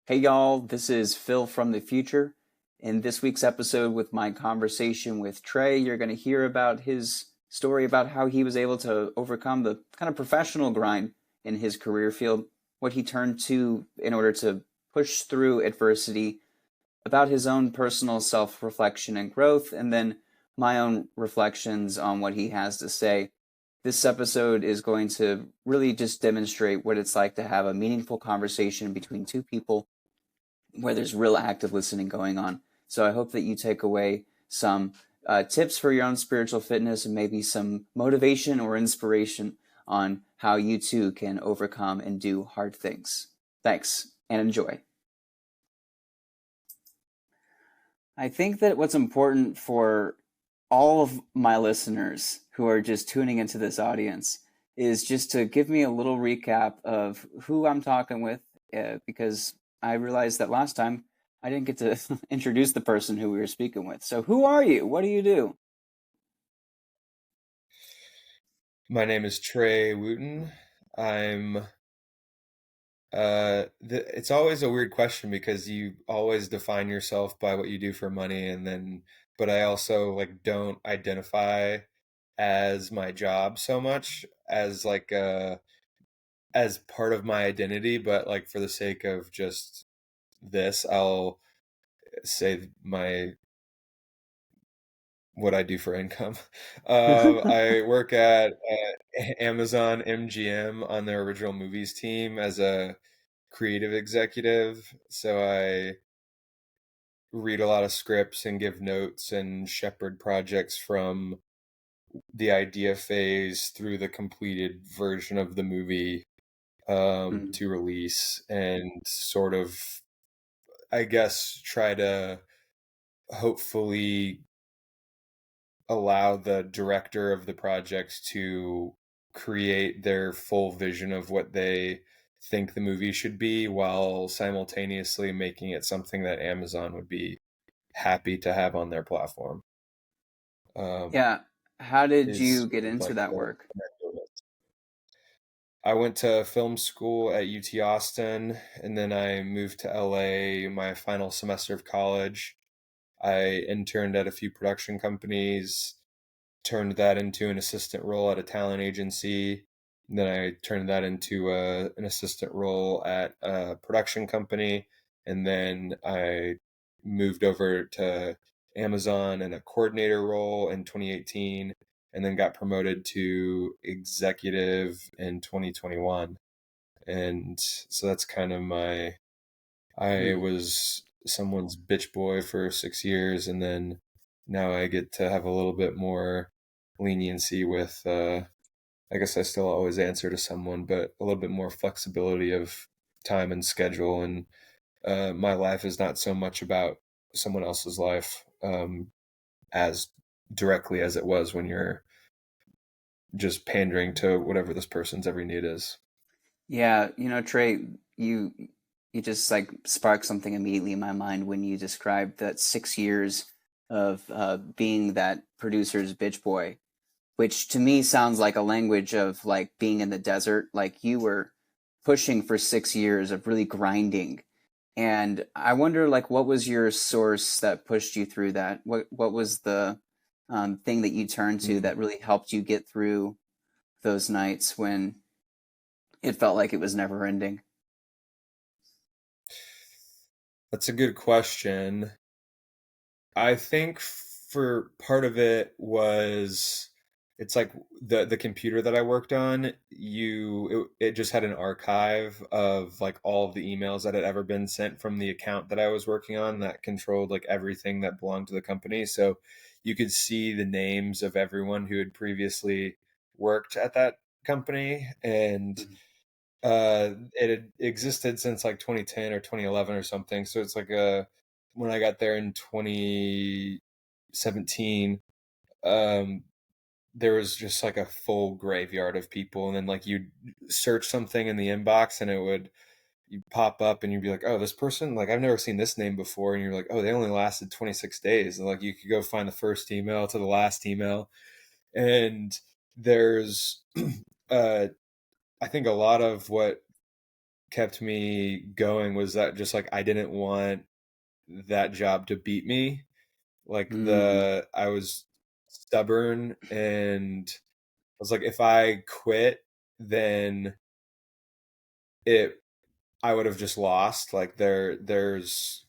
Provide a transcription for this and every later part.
Hey y'all, this is Phil from the future. In this week's episode with my conversation with Trey, you're going to hear about his story about how he was able to overcome the kind of professional grind in his career field, what he turned to in order to push through adversity, about his own personal self-reflection and growth, and then my own reflections on what he has to say. This episode is going to really just demonstrate what it's like to have a meaningful conversation between two people where there's real active listening going on. So I hope that you take away some tips for your own spiritual fitness and maybe some motivation or inspiration on how you too can overcome and do hard things. Thanks and enjoy. I think that what's important for all of my listeners who are just tuning into this audience is just to give me a little recap of who I'm talking with, because I realized that last time I didn't get to introduce the person who we were speaking with. So, who are you? What do you do? My name is Trey Wooten. I'm it's always a weird question because you always define yourself by what you do for money, and then but I also like don't identify as my job so much as as part of my identity, but like for the sake of just this, I'll say my what I do for income. I work at Amazon MGM on their original movies team as a creative executive. So I read a lot of scripts and give notes and shepherd projects from the idea phase through the completed version of the movie Mm. to release and sort of, I guess, try to hopefully allow the director of the project to create their full vision of what they think the movie should be while simultaneously making it something that Amazon would be happy to have on their platform. Um, Yeah. How did is you get into like that work? I went to film school at UT Austin, and then I moved to LA my final semester of college. I interned at a few production companies, turned that into an assistant role at a talent agency. And then I turned that into an assistant role at a production company. And then I moved over to Amazon in a coordinator role in 2018, and then got promoted to executive in 2021. And so that's kind of I Mm. was someone's bitch boy for 6 years, and then now I get to have a little bit more leniency with, I guess I still always answer to someone, but a little bit more flexibility of time and schedule. And my life is not so much about someone else's life as directly as it was when you're just pandering to whatever this person's every need is. Yeah, Trey, you you just like sparked something immediately in my mind when you described that 6 years of being that producer's bitch boy, which to me sounds like a language of like being in the desert. Like you were pushing for 6 years of really grinding. And I wonder, like, what was your source that pushed you through that? What was the thing that you turned to Mm. that really helped you get through those nights when it felt like it was never ending? That's a good question. I think for part of it was it's like the computer that I worked on, it just had an archive of like all of the emails that had ever been sent from the account that I was working on that controlled like everything that belonged to the company. So you could see the names of everyone who had previously worked at that company, and it had existed since like 2010 or 2011 or something. So it's like when I got there in 2017, um, there was just like a full graveyard of people, and then like you'd search something in the inbox, and it would you pop up, and you'd be like, "Oh, this person, like I've never seen this name before," and you're like, "Oh, they only lasted 26 days," and like you could go find the first email to the last email, and there's, uh, I think a lot of what kept me going was that just like I didn't want that job to beat me. Like Mm, I was stubborn, and I was like, if I quit, then it I would have just lost. Like there's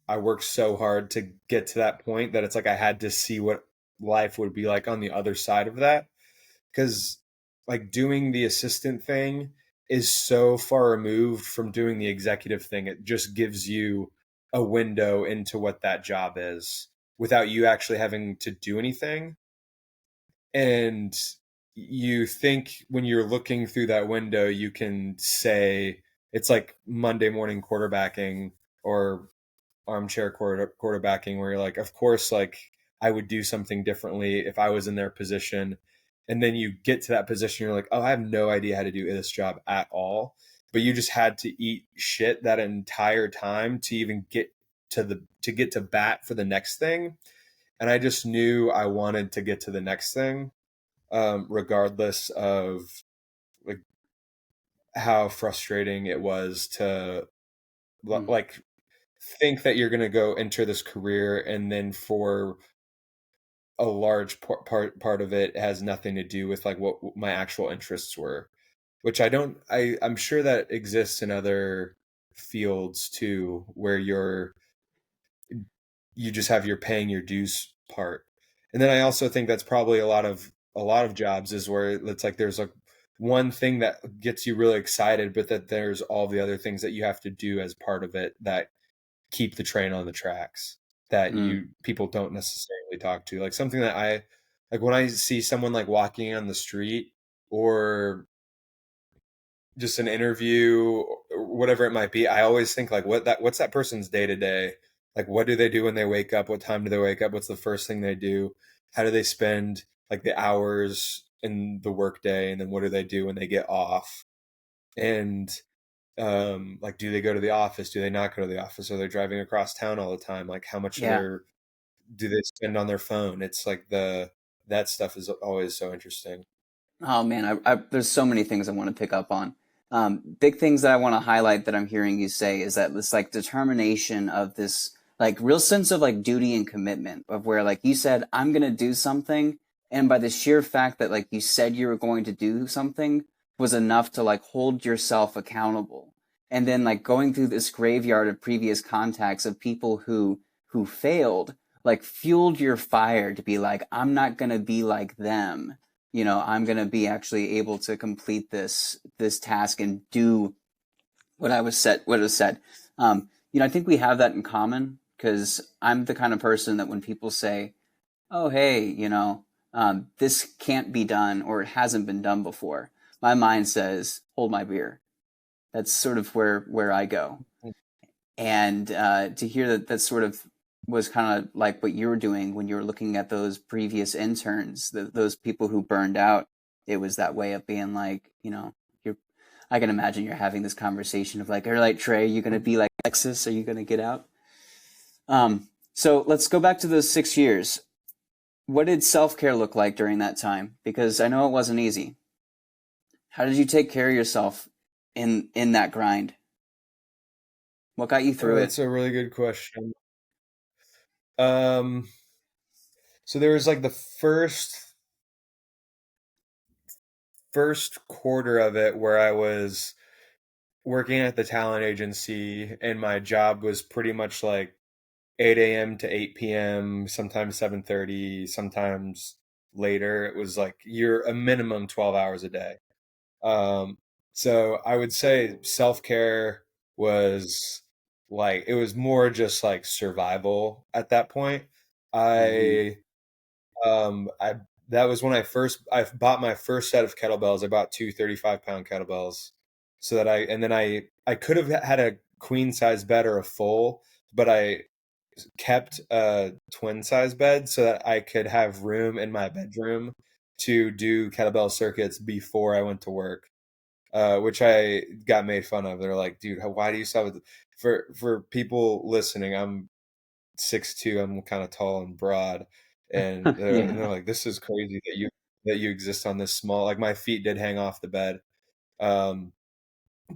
I worked so hard to get to that point that it's like I had to see what life would be like on the other side of that. Because like doing the assistant thing is so far removed from doing the executive thing. It just gives you a window into what that job is without you actually having to do anything. And you think when you're looking through that window, you can say it's like Monday morning quarterbacking or armchair quarterbacking, where you're like, of course, like I would do something differently if I was in their position. And then you get to that position, you're like, oh, I have no idea how to do this job at all. But you just had to eat shit that entire time to even get to get to bat for the next thing. And I just knew I wanted to get to the next thing, regardless of like how frustrating it was to mm, like think that you're going to go enter this career, and then for a large part of it has nothing to do with like what my actual interests were, which I'm sure that exists in other fields too, where you just have your paying your dues part. And then I also think that's probably a lot of jobs is where it's like there's like one thing that gets you really excited, but that there's all the other things that you have to do as part of it that keep the train on the tracks, that mm. you people don't necessarily talk to. Like something that I like when I see someone like walking on the street, or just an interview or whatever it might be, I always think like what's that person's day to day? Like what do they do when they wake up? What time do they wake up? What's the first thing they do? How do they spend like the hours in the workday, and then what do they do when they get off? And like do they go to the office? Do they not go to the office? Are they driving across town all the time? Like how much of Yeah. their do they spend on their phone? It's like the that stuff is always so interesting. Oh man, there's so many things I want to pick up on. Big things that I want to highlight that I'm hearing you say is that this like determination of this like real sense of like duty and commitment of where like you said I'm gonna do something, and by the sheer fact that like you said you were going to do something was enough to like hold yourself accountable. And then like going through this graveyard of previous contacts of people who failed like fueled your fire to be like I'm not gonna be like them. I'm going to be actually able to complete this task and do what was said. I think we have that in common because I'm the kind of person that when people say, "Oh, hey, this can't be done or it hasn't been done before," my mind says, "Hold my beer." That's sort of where I go. And to hear that sort of was kind of like what you were doing when you were looking at those previous interns, those people who burned out. It was that way of being like, you're. I can imagine you're having this conversation of like, all right, Trey, you gonna be like Texas? Are you gonna get out? So let's go back to those 6 years. What did self care look like during that time? Because I know it wasn't easy. How did you take care of yourself in that grind? What got you through it? That's a really good question. Um, so there was like the first quarter of it where I was working at the talent agency, and my job was pretty much like 8 a.m. to 8 p.m., sometimes 7:30, sometimes later. It was like you're a minimum 12 hours a day. Um, so I would say self-care was like it was more just like survival at that point. Mm-hmm. I I that was when I bought my first set of kettlebells. I bought two 35-pound kettlebells, so that I could have had a queen size bed or a full, but I kept a twin size bed so that I could have room in my bedroom to do kettlebell circuits before I went to work. Which I got made fun of. They're like, "Dude, why do you stop with?" For people listening, I'm 6'2". I'm kind of tall and broad, and they're Yeah. like, "This is crazy that you exist on this small." Like my feet did hang off the bed. Um,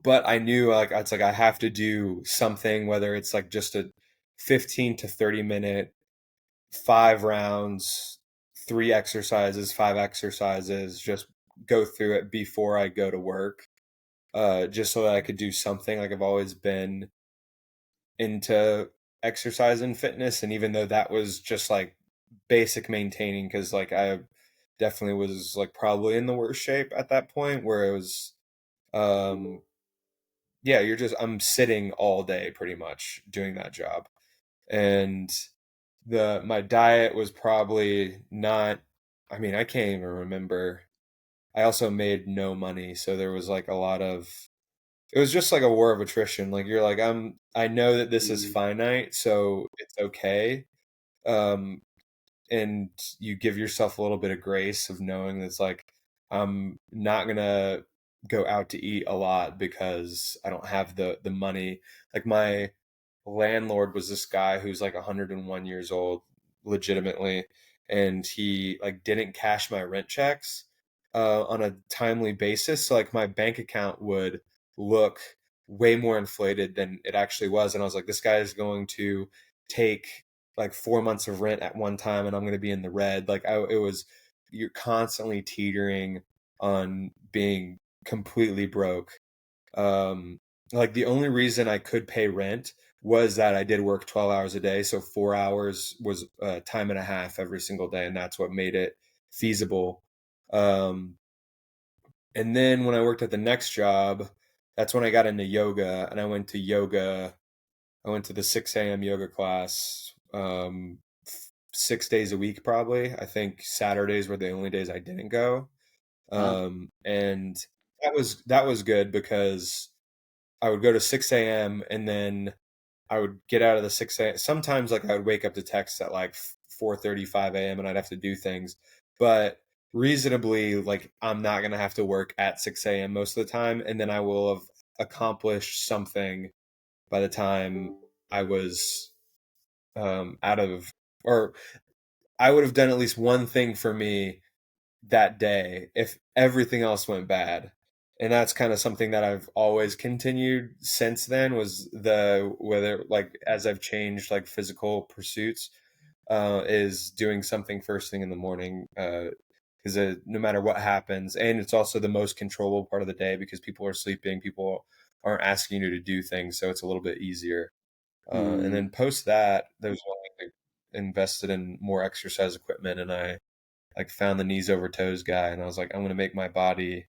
but I knew like it's like I have to do something, whether it's like just a 15 to 30 minute, 5 rounds, 3 exercises, 5 exercises, just go through it before I go to work, just so that I could do something. Like I've always been into exercise and fitness, and even though that was just like basic maintaining, because like I definitely was like probably in the worst shape at that point, where it was um yeah, I'm sitting all day pretty much doing that job. And the my diet was probably not, I mean, I can't even remember. I also made no money, so there was like a lot of, it was just like a war of attrition. Like you're like, I know that this is Mm, finite, so it's okay. Um and you give yourself a little bit of grace of knowing that it's like I'm not gonna go out to eat a lot because I don't have the money. Like my landlord was this guy who's like 101 years old, legitimately, and he like didn't cash my rent checks on a timely basis. So like my bank account would look way more inflated than it actually was, and I was like, this guy is going to take like 4 months of rent at one time, and I'm going to be in the red. Like it was, you're constantly teetering on being completely broke. um like the only reason I could pay rent was that I did work 12 hours a day, so 4 hours was time and a half every single day, and that's what made it feasible. um and then when I worked at the next job, that's when I got into yoga, and I went to the 6 a.m. yoga class 6 days a week, probably. I think Saturdays were the only days I didn't go. wow. And that was good because I would go to 6 a.m. and then I would get out of the 6 a.m. Sometimes like I would wake up to text at like 4:35 a.m. and I'd have to do things, but reasonably, like I'm not gonna have to work at 6 a.m. most of the time, and then I will have accomplished something by the time I was out of, or I would have done at least one thing for me that day if everything else went bad. And that's kind of something that I've always continued since then, was the whether like as I've changed like physical pursuits, is doing something first thing in the morning, because no matter what happens, and it's also the most controllable part of the day because people are sleeping, people aren't asking you to do things, so it's a little bit easier. And Mm, then post that, there's when I invested in more exercise equipment, and I like found the knees over toes guy, and I was like, I'm gonna make my body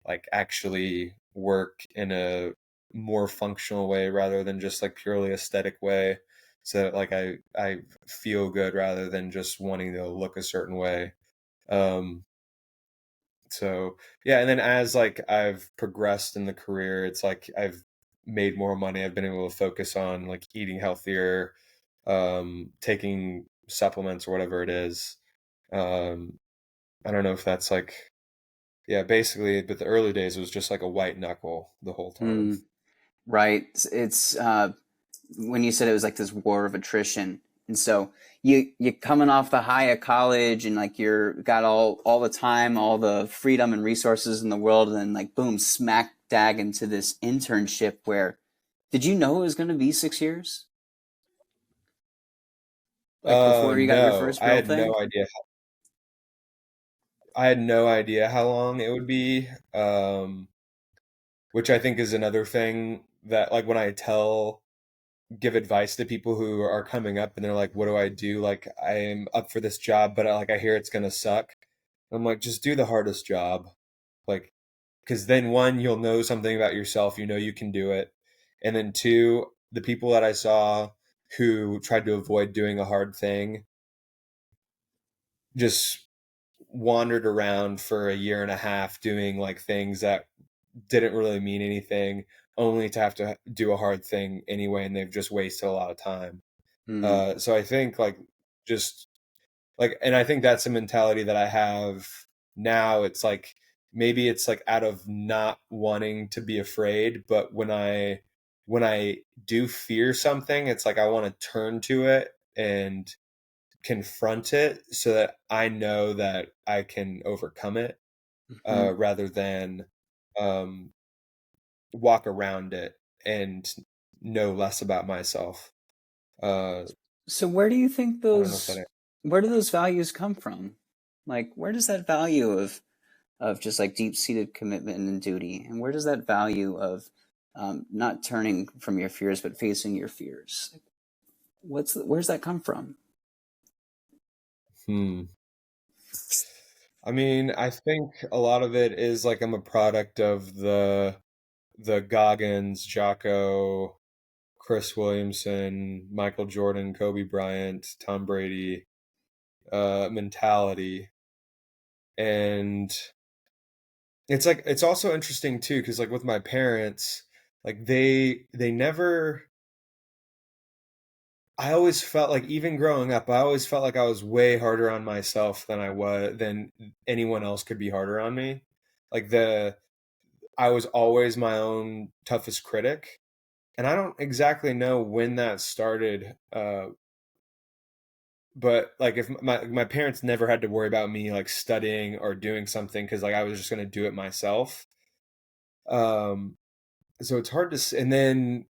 like actually work in a more functional way rather than just like purely aesthetic way, so that like I feel good rather than just wanting to look a certain way. Um, so yeah, and then as like I've progressed in the career, it's like I've made more money. I've been able to focus on like eating healthier, taking supplements or whatever it is. Um, I don't know if that's like, yeah, basically, but the early days was just like a white knuckle the whole time. mm, right. It's when you said it was like this war of attrition, and so you coming off the high of college and like you're got all the time, all the freedom and resources in the world, and then like boom, smack dag into this internship where did you know it was going to be 6 years? Like before you got your No, first real thing? I had no idea how long it would be. Which I think is another thing that like when I give advice to people who are coming up and they're like, what do I do? Like I am up for this job, but I hear it's gonna suck. I'm like, just do the hardest job. Like, because then one, you'll know something about yourself, you know you can do it. And then two, the people that I saw who tried to avoid doing a hard thing just wandered around for a year and a half doing like things that didn't really mean anything, only to have to do a hard thing anyway, and they've just wasted a lot of time. Hmm. So I think like just like, and I think that's a mentality that I have now. It's like maybe it's like out of not wanting to be afraid, but when I do fear something, it's like I want to turn to it and confront it so that I know that I can overcome it, Hmm. rather than um walk around it and know less about myself. Uh, So where do you think I don't know if that. where do those values come from? Like, where does that value of just like deep-seated commitment and duty, and where does that value of not turning from your fears but facing your fears? Where's that come from? Hmm. I mean, I think a lot of it is like I'm a product of the Goggins, Jocko, Chris Williamson, Michael Jordan, Kobe Bryant, Tom Brady mentality. And it's also interesting too, because like with my parents, like they never, I always felt like, even growing up, I always felt like I was way harder on myself than anyone else could be harder on me. Like I was always my own toughest critic. And I don't exactly know when that started. But like, if my parents never had to worry about me like studying or doing something, because like I was just going to do it myself. Um, so it's hard to and then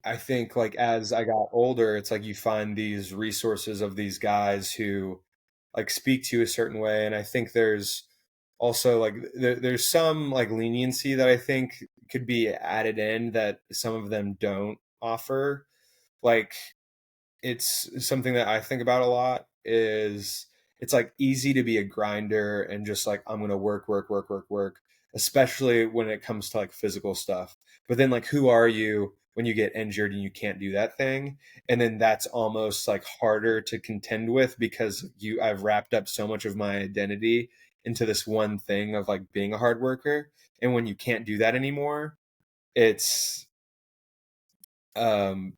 I think like as I got older, it's like you find these resources of these guys who like speak to you a certain way. And I think there's also like there's some like leniency that I think could be added in that some of them don't offer. Like, it's something that I think about a lot. Is It's like easy to be a grinder and just like, I'm gonna work, work, work, work, work, especially when it comes to like physical stuff. But then like, who are you when you get injured and you can't do that thing? And then that's almost like harder to contend with, because I've wrapped up so much of my identity into this one thing of like being a hard worker. And when you can't do that anymore, it's um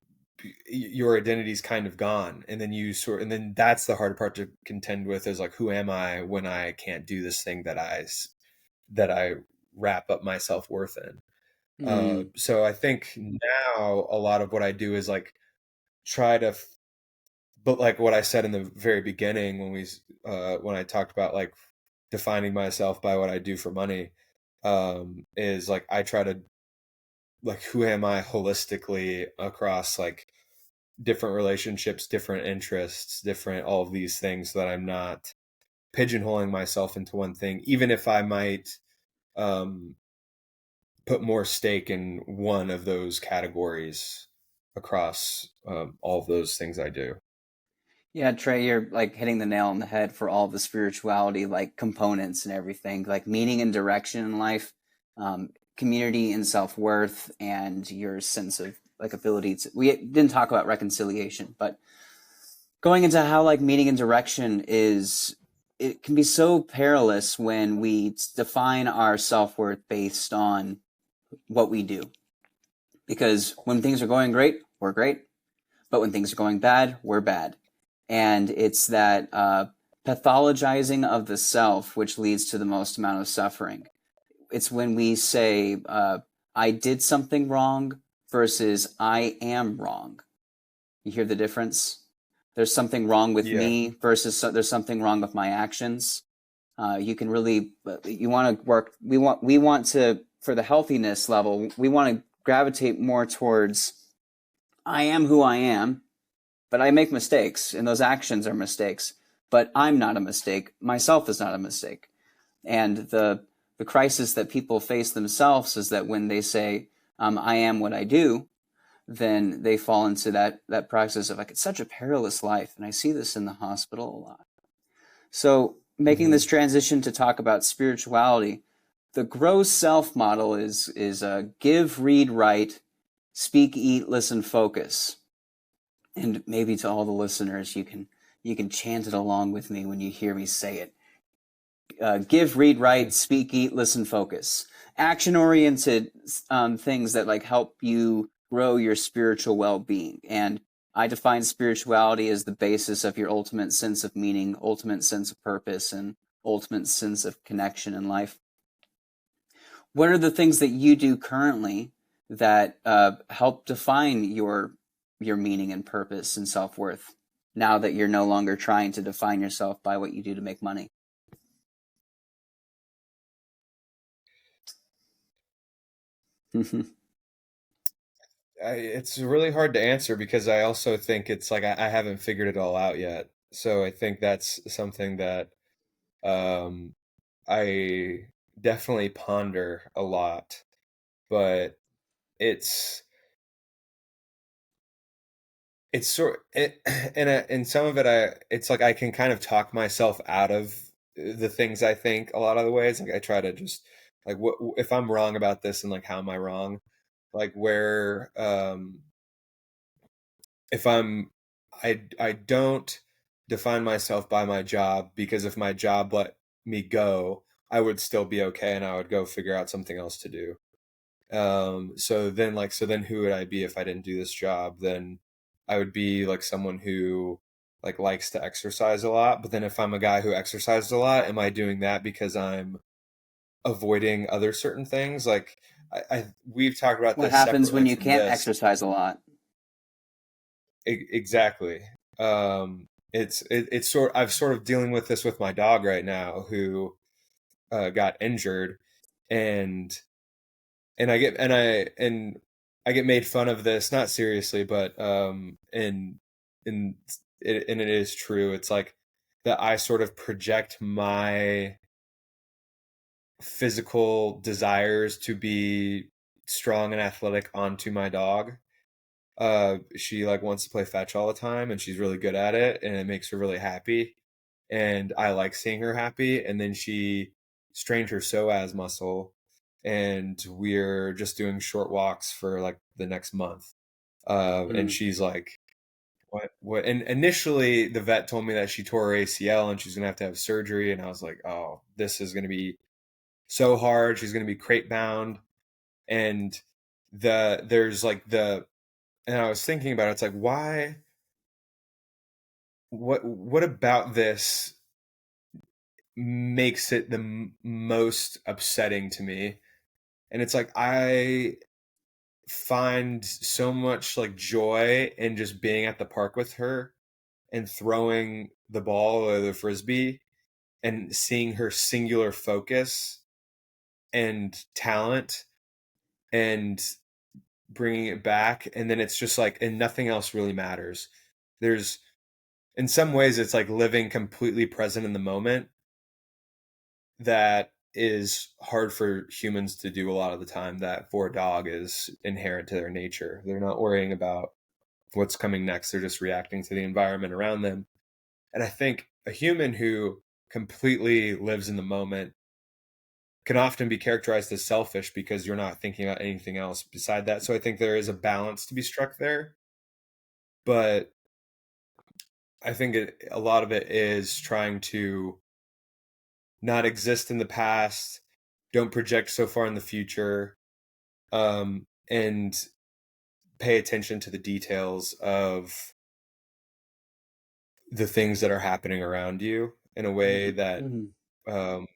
your identity's kind of gone, and then and then that's the hard part to contend with, is like, who am I when I can't do this thing that I wrap up my self-worth in. Mm. So I think now a lot of what I do is like try to but like what I said in the very beginning, when I talked about like defining myself by what I do for money, is like I try to, like, who am I holistically across like different relationships, different interests, different all of these things, so that I'm not pigeonholing myself into one thing, even if I might um, put more stake in one of those categories across all of those things I do. Yeah, Trey, you're like hitting the nail on the head for all the spirituality, like components and everything, like meaning and direction in life, community and self-worth, and your sense of like ability to. We didn't talk about reconciliation, but going into how like meaning and direction is, it can be so perilous when we define our self-worth based on what we do. Because when things are going great, we're great. But when things are going bad, we're bad. And it's that pathologizing of the self which leads to the most amount of suffering. It's when we say, I did something wrong versus I am wrong. You hear the difference? There's something wrong with Yeah. me versus there's something wrong with my actions. You can really, you want to work, we want to, for the healthiness level, we want to gravitate more towards, I am who I am, but I make mistakes, and those actions are mistakes. But I'm not a mistake. Myself is not a mistake. And the crisis that people face themselves is that when they say, I am what I do, then they fall into that praxis of like, it's such a perilous life. And I see this in the hospital a lot. So making this Hmm. transition to talk about spirituality, the grow self model is give, read, write, speak, eat, listen, focus. And maybe to all the listeners, you can chant it along with me when you hear me say it. Give, read, write, speak, eat, listen, focus. Action oriented things that like help you grow your spiritual well being. And I define spirituality as the basis of your ultimate sense of meaning, ultimate sense of purpose, and ultimate sense of connection in life. What are the things that you do currently that help define your meaning and purpose and self worth? Now that you're no longer trying to define yourself by what you do to make money. It's really hard to answer because I also think it's like I haven't figured it all out yet. So I think that's something that um, I definitely ponder a lot, but it's it's sort it, and some of it it's like I can kind of talk myself out of the things I think a lot of the ways. Like I try to just like what if I'm wrong about this and like how am I wrong? Like where if I don't define myself by my job because if my job let me go, I would still be okay and I would go figure out something else to do. So then who would I be if I didn't do this job? Then I would be like someone who like likes to exercise a lot. But then if I'm a guy who exercises a lot, am I doing that because I'm avoiding other certain things? Like I we've talked about What this happens when separately you from can't this. exercise a lot? Exactly. It's sort I've sort of dealing with this with my dog right now who got injured and and I get made fun of this, not seriously, but and it is true. It's like that I sort of project my physical desires to be strong and athletic onto my dog. She like wants to play fetch all the time and she's really good at it and it makes her really happy. And I like seeing her happy. And then she strained her psoas muscle and we're just doing short walks for like the next month. And Mm. she's like, what? And initially the vet told me that she tore her ACL and she's going to have surgery. And I was like, oh, this is going to be so hard. She's going to be crate bound. And there's like and I was thinking about it, it's like, why, what about this makes it the most upsetting to me? And it's like, I find so much like joy in just being at the park with her and throwing the ball or the frisbee and seeing her singular focus and talent and bringing it back. And then it's just like, and nothing else really matters. There's, in some ways, it's like living completely present in the moment that is hard for humans to do a lot of the time, that for a dog is inherent to their nature. They're not worrying about what's coming next, they're just reacting to the environment around them. And I think a human who completely lives in the moment can often be characterized as selfish because you're not thinking about anything else beside that. So I think there is a balance to be struck there. But I think a lot of it is trying to not exist in the past, don't project so far in the future, and pay attention to the details of the things that are happening around you in a way that Mm-hmm. um,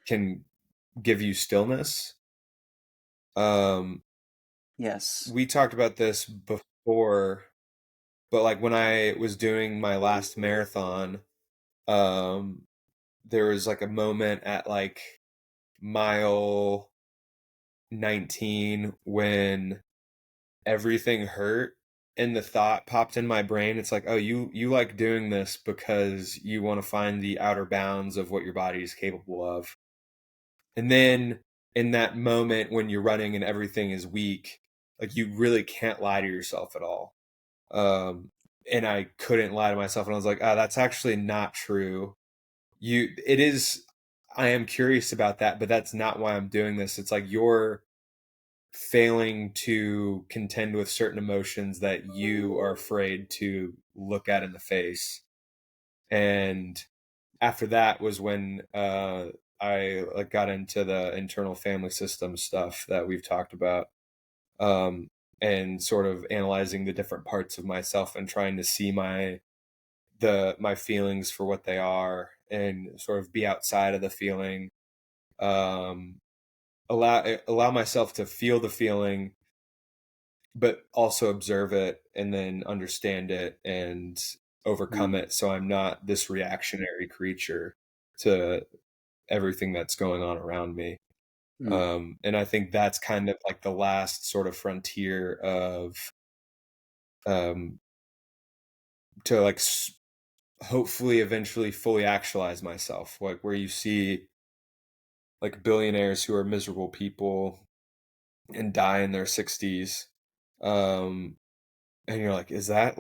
can give you stillness. Um, Yes. we talked about this before, but like when I was doing my last marathon, um, there was like a moment at like mile 19 when everything hurt and the thought popped in my brain. It's like, oh, you like doing this because you want to find the outer bounds of what your body is capable of. And then in that moment when you're running and everything is weak, like you really can't lie to yourself at all. um and I couldn't lie to myself and I was like, oh, that's actually not true. It is. I am curious about that, but that's not why I'm doing this. It's like you're failing to contend with certain emotions that you are afraid to look at in the face. And after that was when I like got into the internal family system stuff that we've talked about, um, and sort of analyzing the different parts of myself and trying to see my feelings for what they are and sort of be outside of the feeling, um, allow myself to feel the feeling but also observe it and then understand it and overcome Mm. it so I'm not this reactionary creature to everything that's going on around me. Mm. And I think that's kind of like the last sort of frontier of um, to like hopefully eventually fully actualize myself, like where you see like billionaires who are miserable people and die in their 60s. Um, and you're like, is that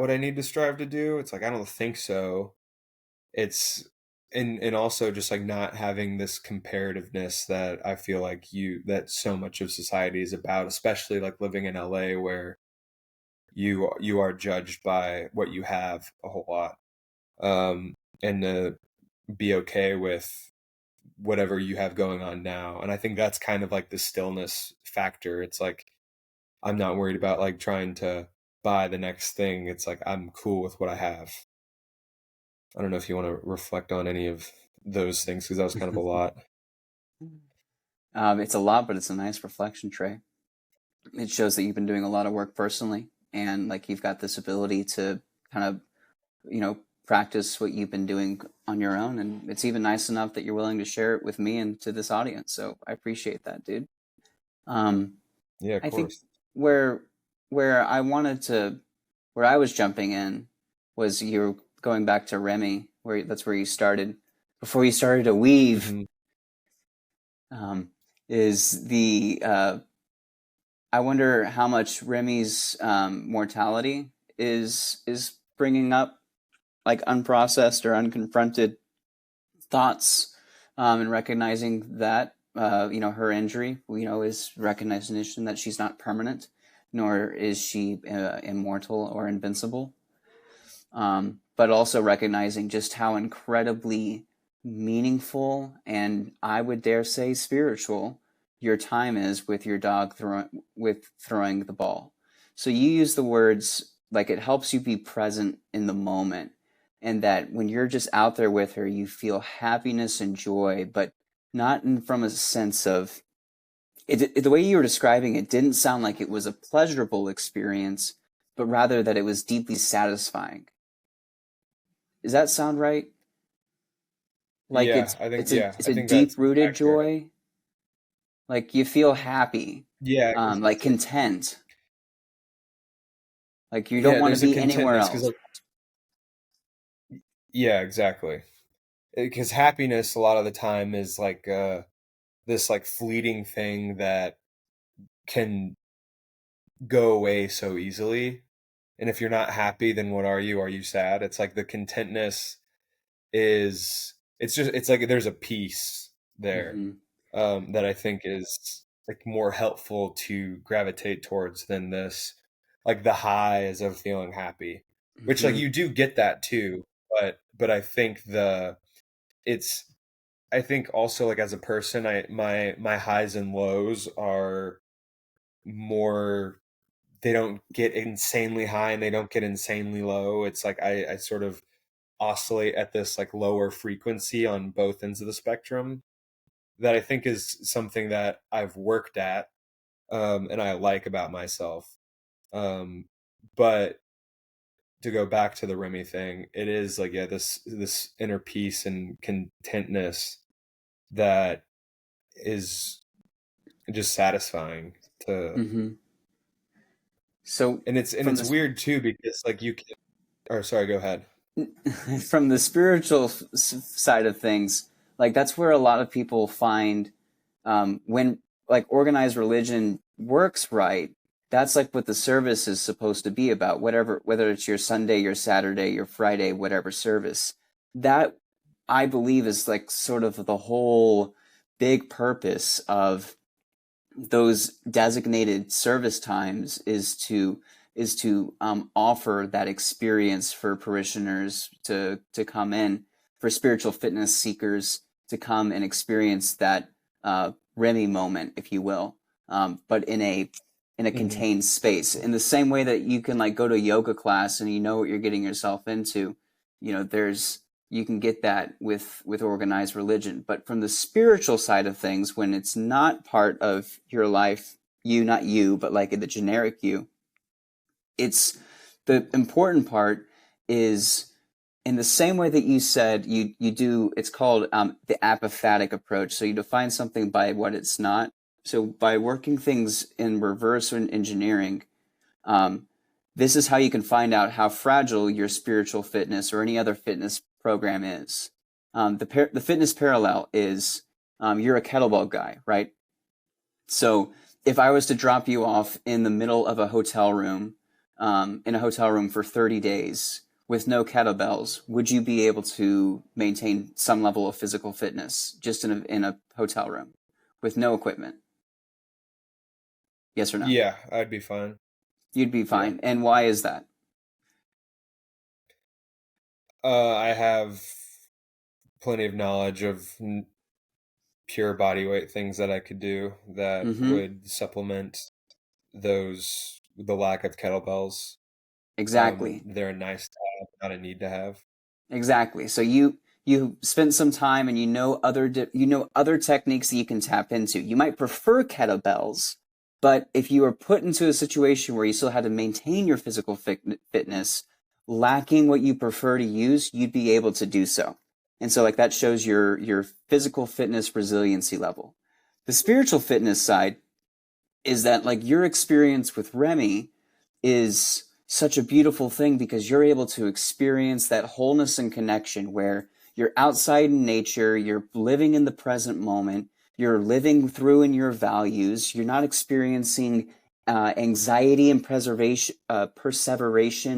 what I need to strive to do? It's like, I don't think so. It's, and also just like not having this comparativeness that I feel like that so much of society is about, especially like living in LA where you are judged by what you have a whole lot. And to be okay with whatever you have going on now. And I think that's kind of like the stillness factor. It's like I'm not worried about like trying to buy the next thing. It's like I'm cool with what I have. I don't know if you want to reflect on any of those things because that was kind of a lot. It's a lot, but it's a nice reflection, Trey. It shows that you've been doing a lot of work personally, and like you've got this ability to kind of, practice what you've been doing on your own. And it's even nice enough that you're willing to share it with me and to this audience. So I appreciate that, dude. Um, Yeah, of I think course. where where I wanted to where I was jumping in was you're going back to Remy, where that's where you started before you started to weave. Hmm. Is the I wonder how much Remy's mortality is bringing up like unprocessed or unconfronted thoughts, and recognizing that her injury, is recognition that she's not permanent, nor is she immortal or invincible. But also recognizing just how incredibly meaningful and I would dare say spiritual your time is with your dog throwing the ball. So you use the words like it helps you be present in the moment, and that when you're just out there with her, you feel happiness and joy, but not from a sense of the way you were describing it didn't sound like it was a pleasurable experience, but rather that it was deeply satisfying. Does that sound right? Like Yeah, I think it's I a think deep that's rooted accurate. joy. Like you feel happy, Yeah, like content. Like you don't yeah, want to there's a be anywhere contentness because else. like yeah, exactly. Because happiness a lot of the time is like this like fleeting thing that can go away so easily. And if you're not happy, then what are you? Are you sad? It's like the contentness is it's like there's a peace there Hmm. that I think is like more helpful to gravitate towards than this like the highs of feeling happy. Which like Hmm. you do get that too, but I think it's I think also like as a person my highs and lows are more they don't get insanely high and they don't get insanely low. It's like I sort of oscillate at this like lower frequency on both ends of the spectrum that I think is something that I've worked at and I like about myself. Um, but to go back to the Remy thing, it is like yeah, this inner peace and contentness that is just satisfying to Hmm. So and from it's this weird too because like you can or sorry, go ahead. from the spiritual side of things, like that's where a lot of people find when like organized religion works right. That's like what the service is supposed to be about. Whatever, whether it's your Sunday, your Saturday, your Friday, whatever service. That I believe is like sort of the whole big purpose of those designated service times is to offer that experience for parishioners to come in, for spiritual fitness seekers to come and experience that Remy moment, if you will, but in a Hmm. contained space. In the same way that you can like go to a yoga class and you know what you're getting yourself into, there's you can get that with organized religion. But from the spiritual side of things, when it's not part of your life, not you, but like the generic you, it's the important part is in the same way that you said you do, it's called the apophatic approach. So you define something by what it's not. So by working things in reverse engineering, um, this is how you can find out how fragile your spiritual fitness or any other fitness program is. The fitness parallel is you're a kettlebell guy, right? So if I was to drop you off in the middle of a hotel room, in a hotel room for 30 days with no kettlebells, would you be able to maintain some level of physical fitness just in a hotel room with no equipment? Yes or no? Yeah, I'd be fine. You'd be Yeah. fine. And why is that? I have plenty of knowledge of pure body weight things that I could do that Mm-hmm. would supplement the lack of kettlebells. Exactly. They're a nice to have, not a need to have. Exactly. So you spent some time and you know other techniques that you can tap into. You might prefer kettlebells, but if you were put into a situation where you still had to maintain your physical fitness, lacking what you prefer to use, you'd be able to do so. And so like that shows your physical fitness resiliency level. The spiritual fitness side is that like your experience with Remy is such a beautiful thing because you're able to experience that wholeness and connection where you're outside in nature, you're living in the present moment, you're living through in your values, you're not experiencing anxiety and perseveration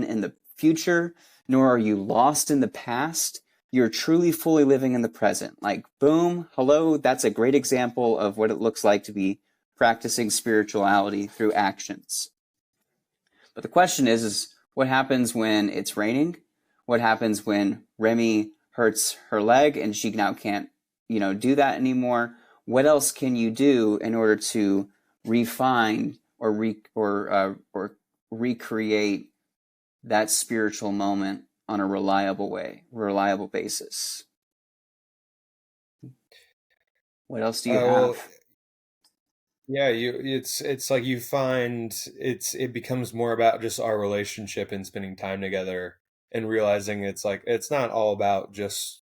in the future, nor are you lost in the past. You're truly fully living in the present. Like, boom, hello, that's a great example of what it looks like to be practicing spirituality through actions. But the question is what happens when it's raining? What happens when Remy hurts her leg and she now can't, do that anymore? What else can you do in order to refine or recreate that spiritual moment on a reliable basis? What else do you Well, have? yeah, it's like you find it becomes more about just our relationship and spending time together and realizing it's like it's not all about just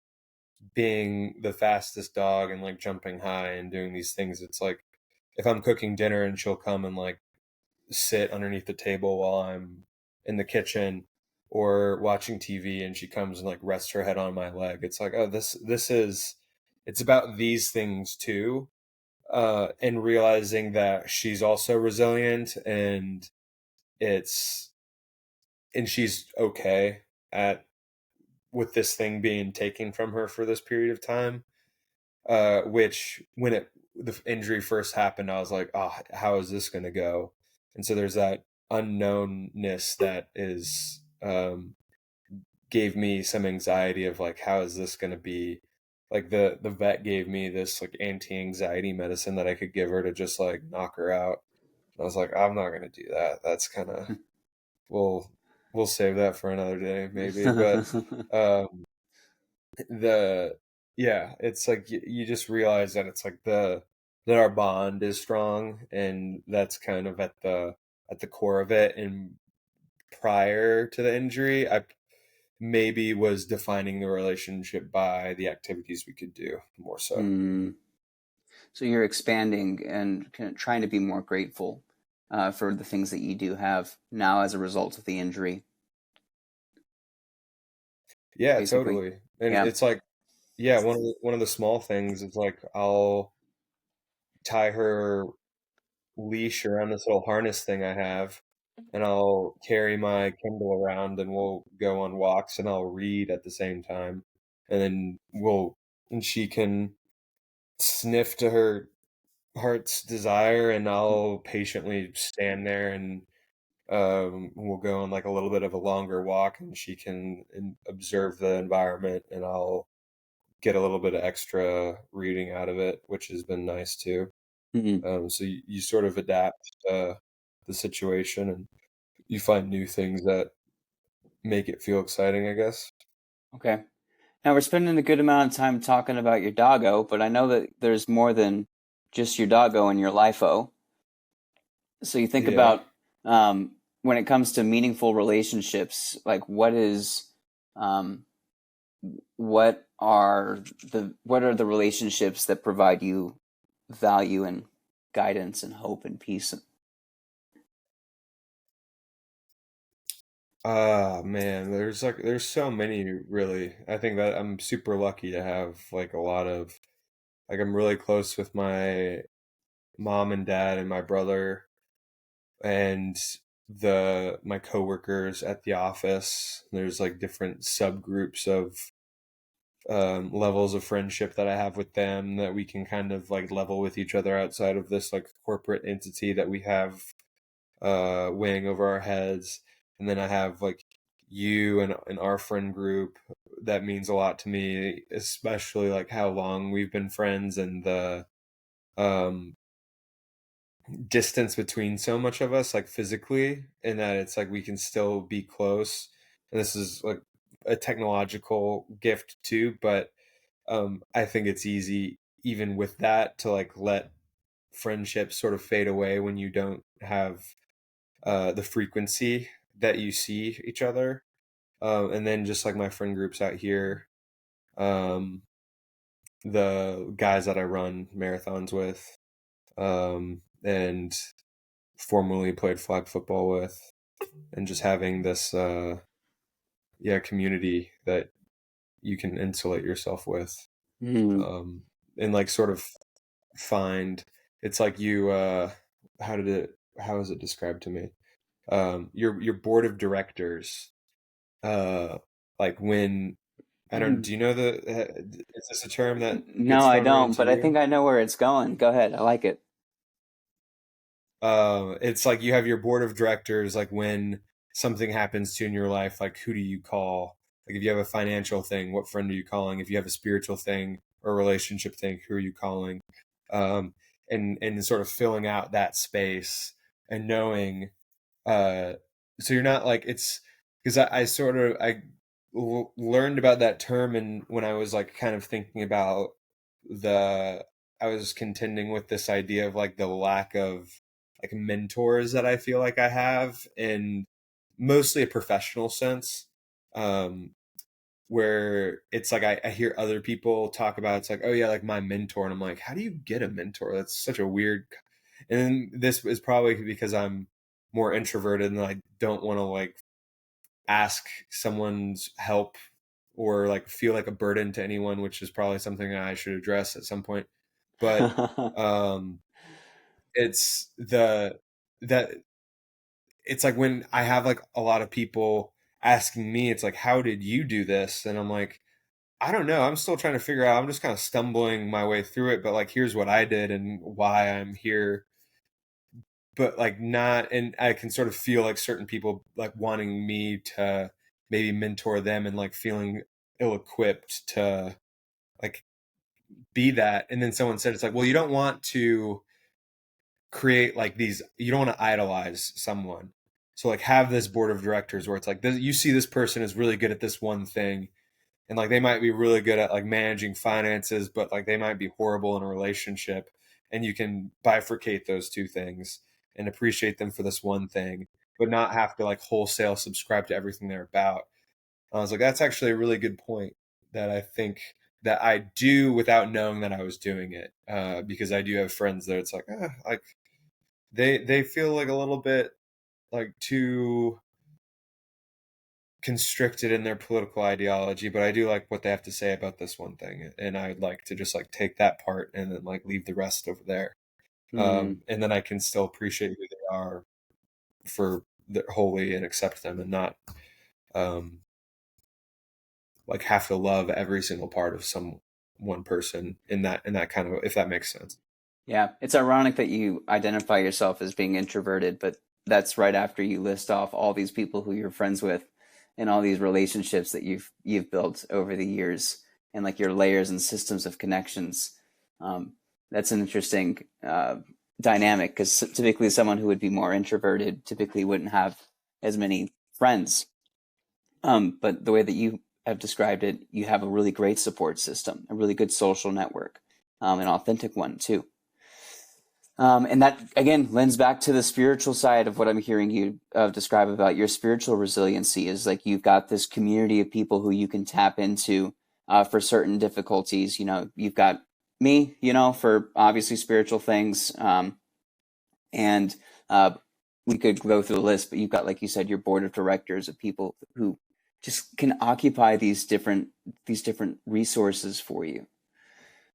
being the fastest dog and like jumping high and doing these things. It's like if I'm cooking dinner and she'll come and like sit underneath the table while I'm in the kitchen or watching TV and she comes and like rests her head on my leg. It's like, oh, this is it's about these things too. And realizing that she's also resilient it's and she's okay at with this thing being taken from her for this period of time. Which when the injury first happened, I was like, oh, how is this going to go? And so there's that unknownness that is gave me some anxiety of like, how is this going to be? Like the vet gave me this like anti-anxiety medicine that I could give her to just like knock her out. And I was like, I'm not going to do that. That's kind of we'll we'll save that for another day maybe. But um, the yeah, it's like you just realize that it's like that our bond is strong and that's kind of at the core of it. And prior to the injury, I maybe was defining the relationship by the activities we could do more so. Mm. So you're expanding and kind of trying to be more grateful for the things that you do have now as a result of the injury, Yeah, basically. totally. And Yeah. it's like yeah, one of the small things is like I'll tie her leash around this little harness thing I have, and I'll carry my Kindle around, and we'll go on walks, and I'll read at the same time, and then and she can sniff to her heart's desire, and I'll patiently stand there, and we'll go on like a little bit of a longer walk, and she can observe the environment, and I'll get a little bit of extra reading out of it, which has been nice too. Mm-hmm. So you sort of adapt the situation and you find new things that make it feel exciting, I guess. Okay. Now we're spending a good amount of time talking about your doggo, but I know that there's more than just your doggo in your life-o. So you think Yeah. about when it comes to meaningful relationships, like what is um, what are the relationships that provide you value and guidance and hope and peace? Man, there's so many really. I think that I'm super lucky to have like a lot of like I'm really close with my mom and dad and my brother and the my coworkers at the office. There's like different subgroups of levels of friendship that I have with them that we can kind of like level with each other outside of this like corporate entity that we have weighing over our heads. And then I have like you and our friend group that means a lot to me, especially like how long we've been friends and the um distance between so much of us like physically, and that it's like we can still be close. And this is like a technological gift too, but I think it's easy even with that to like let friendships sort of fade away when you don't have the frequency that you see each other. And then just like my friend groups out here, um, the guys that I run marathons with, and formerly played flag football with, and just having this, yeah, community that you can insulate yourself with, Mm. um, and like sort of find. It's like you, how did it? How is it described to me? Your board of directors, uh, like when I don't. Do you know the? Is this a term that No, gets I thrown around don't, to but I you? think I know where it's going. Go ahead. I like it. It's like you have your board of directors, like when something happens to you in your life, like who do you call? Like if you have a financial thing, what friend are you calling? If you have a spiritual thing or a relationship thing, who are you calling? Um, and sort of filling out that space and knowing, uh, so you're not like it's because I sort of learned about that term, and when I was like kind of thinking about the I was contending with this idea of like the lack of like mentors that I feel like I have in mostly a professional sense. Um, where it's like I hear other people talk about it's like, oh yeah, like my mentor, and I'm like, how do you get a mentor? That's such a weird. And this is probably because I'm more introverted and I don't want to like ask someone's help or like feel like a burden to anyone, which is probably something that I should address at some point. But um it's the that it's like when I have like a lot of people asking me, it's like, how did you do this? And I'm like, I don't know. I'm still trying to figure out. I'm just kind of stumbling my way through it. But like, here's what I did and why I'm here. But like, not, and I can sort of feel like certain people like wanting me to maybe mentor them and like feeling ill equipped to like be that. And then someone said, it's like, well, you don't want to create like these, you don't want to idolize someone. So like, have this board of directors where it's like, you see this person is really good at this one thing and like they might be really good at like managing finances, but like they might be horrible in a relationship, and you can bifurcate those two things and appreciate them for this one thing but not have to like wholesale subscribe to everything they're about. And I was like, that's actually a really good point that I think that I do without knowing that I was doing it, because I do have friends that it's like, like they feel like a little bit like too constricted in their political ideology, but I do like what they have to say about this one thing, and I'd like to just like take that part and then like leave the rest over there, Mm. and then I can still appreciate who they are for their wholly and accept them, and not um, like have to love every single part of some one person in that kind of, if that makes sense. Yeah, it's ironic that you identify yourself as being introverted, but that's right after you list off all these people who you're friends with and all these relationships that you've built over the years and like your layers and systems of connections. That's an interesting dynamic because typically someone who would be more introverted typically wouldn't have as many friends. But the way that you have described it, you have a really great support system, a really good social network, an authentic one too. And that again lends back to the spiritual side of what I'm hearing you describe about your spiritual resiliency is like you've got this community of people who you can tap into for certain difficulties. You know, you've got me, you know, for obviously spiritual things, and uh, we could go through the list, but you've got, like you said, your board of directors of people who just can occupy these different resources for you.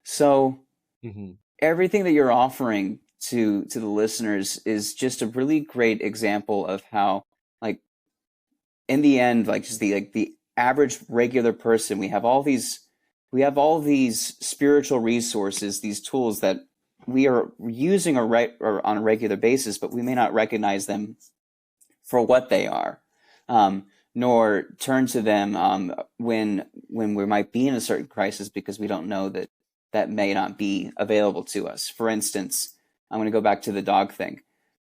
So Mm-hmm. everything that you're offering to the listeners is just a really great example of how, like, in the end, like just the average regular person, we have all these spiritual resources, these tools that we are using or on a regular basis, but we may not recognize them for what they are, nor turn to them when we might be in a certain crisis because we don't know that that may not be available to us. For instance, I'm going to go back to the dog thing.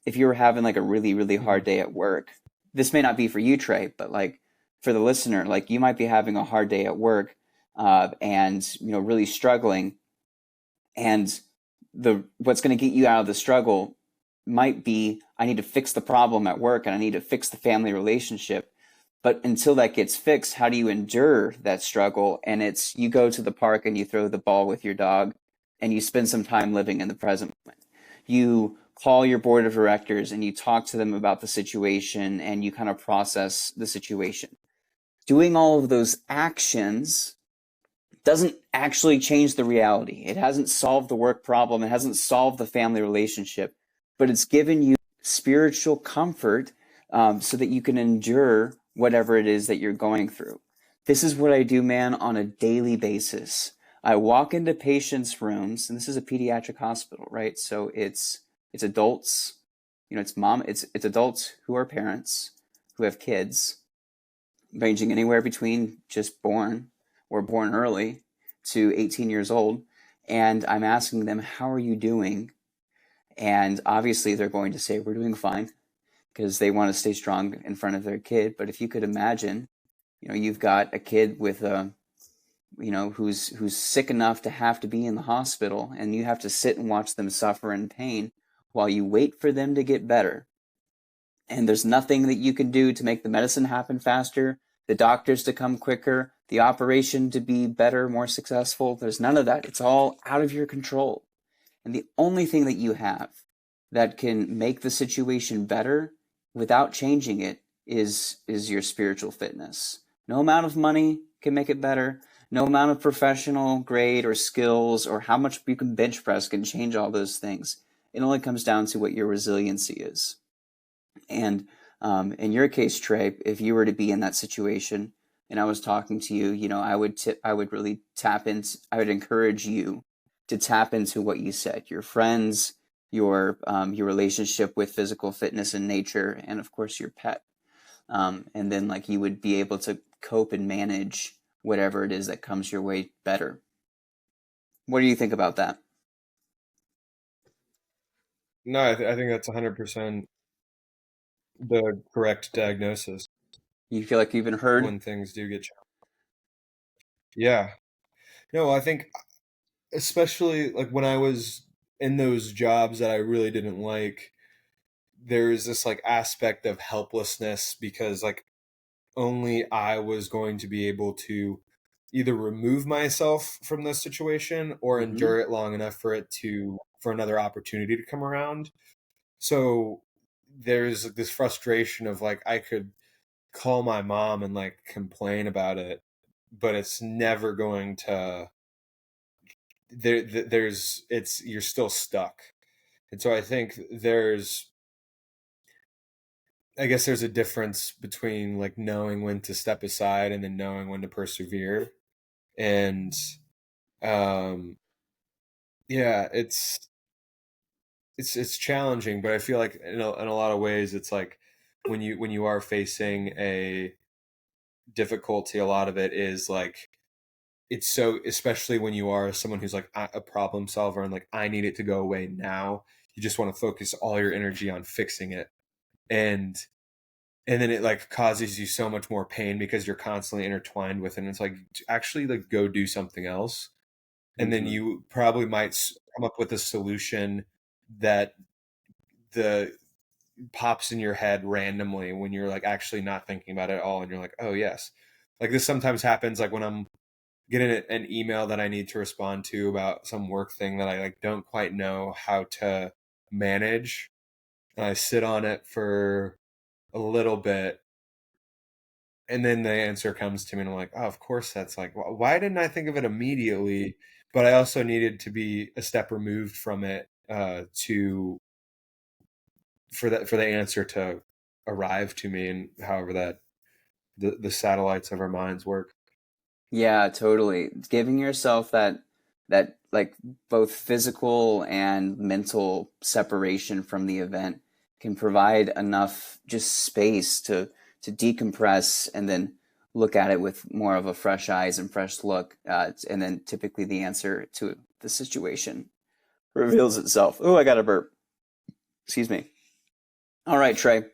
If you were having like a really, really hard Mm-hmm. day at work, this may not be for you, Trey, but like for the listener, like you might be having a hard day at work, and really struggling, and the what's going to get you out of the struggle might be I need to fix the problem at work and I need to fix the family relationship. But until that gets fixed, how do you endure that struggle? And it's you go to the park and you throw the ball with your dog and you spend some time living in the present moment. You call your board of directors and you talk to them about the situation and you kind of process the situation. Doing all of those actions doesn't actually change the reality. It hasn't solved the work problem. It hasn't solved the family relationship, but it's given you spiritual comfort, so that you can endure whatever it is that you're going through. This is what I do, man, on a daily basis. I walk into patients' rooms, and this is a pediatric hospital, right? So it's adults, it's adults who are parents who have kids, ranging anywhere between just born or born early to 18 years old. And I'm asking them, how are you doing? And obviously, they're going to say, we're doing fine because they want to stay strong in front of their kid. But if you could imagine, you've got a kid with who's sick enough to have to be in the hospital, and you have to sit and watch them suffer in pain while you wait for them to get better, and there's nothing that you can do to make the medicine happen faster, the doctors to come quicker, the operation to be better, more successful. There's none of that. It's all out of your control. And the only thing that you have that can make the situation better without changing it is your spiritual fitness. No amount of money can make it better. No amount of professional grade or skills or how much you can bench press can change all those things. It only comes down to what your resiliency is. And in your case, Trey, if you were to be in that situation and I was talking to you, I would really tap into, I would encourage you to tap into what you said, your friends, your relationship with physical fitness and nature, and of course your pet. And then like you would be able to cope and manage whatever it is that comes your way better. What do you think about that? No, I think that's 100% the correct diagnosis You feel like you've been heard? when things do get challenging. Yeah. No, I think especially like when I was in those jobs that I really didn't like, there's this like aspect of helplessness because like only I was going to be able to either remove myself from this situation or Mm-hmm. endure it long enough for another opportunity to come around. So there's like, this frustration of like I could call my mom and like complain about it, but it's never going to there's it's you're still stuck. And so I think I guess there's a difference between like knowing when to step aside and then knowing when to persevere. And um yeah, it's challenging, but I feel like in a lot of ways it's like when you are facing a difficulty, a lot of it is like it's so especially when you are someone who's like a problem solver and like I need it to go away now. You just want to focus all your energy on fixing it. And and then it like causes you so much more pain because you're constantly intertwined with it. And it's like actually like go do something else, and then Mm-hmm. you probably might come up with a solution that the pops in your head randomly when you're like actually not thinking about it at all, and you're like, oh yes. Like this sometimes happens like when I'm getting an email that I need to respond to about some work thing that I like don't quite know how to manage, and I sit on it for a little bit, and then the answer comes to me and I'm like, oh, of course. That's like, why didn't I think of it immediately? But I also needed to be a step removed from it to for the answer to arrive to me, and however that the satellites of our minds work. Yeah, totally. Giving yourself that like both physical and mental separation from the event can provide enough just space to decompress and then look at it with more of a fresh eyes and fresh look. And then typically the answer to the situation reveals itself. Oh, I got a burp. Excuse me. All right, Trey.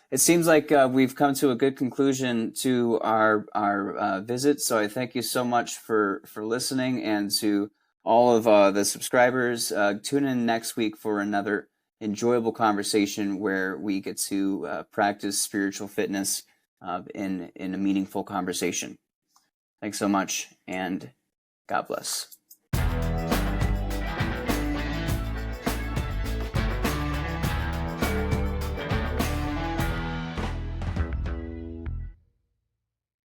It seems like we've come to a good conclusion to our visit. So I thank you so much for listening, and to all of the subscribers. Tune in next week for another enjoyable conversation where we get to practice spiritual fitness in a meaningful conversation. Thanks so much, and God bless.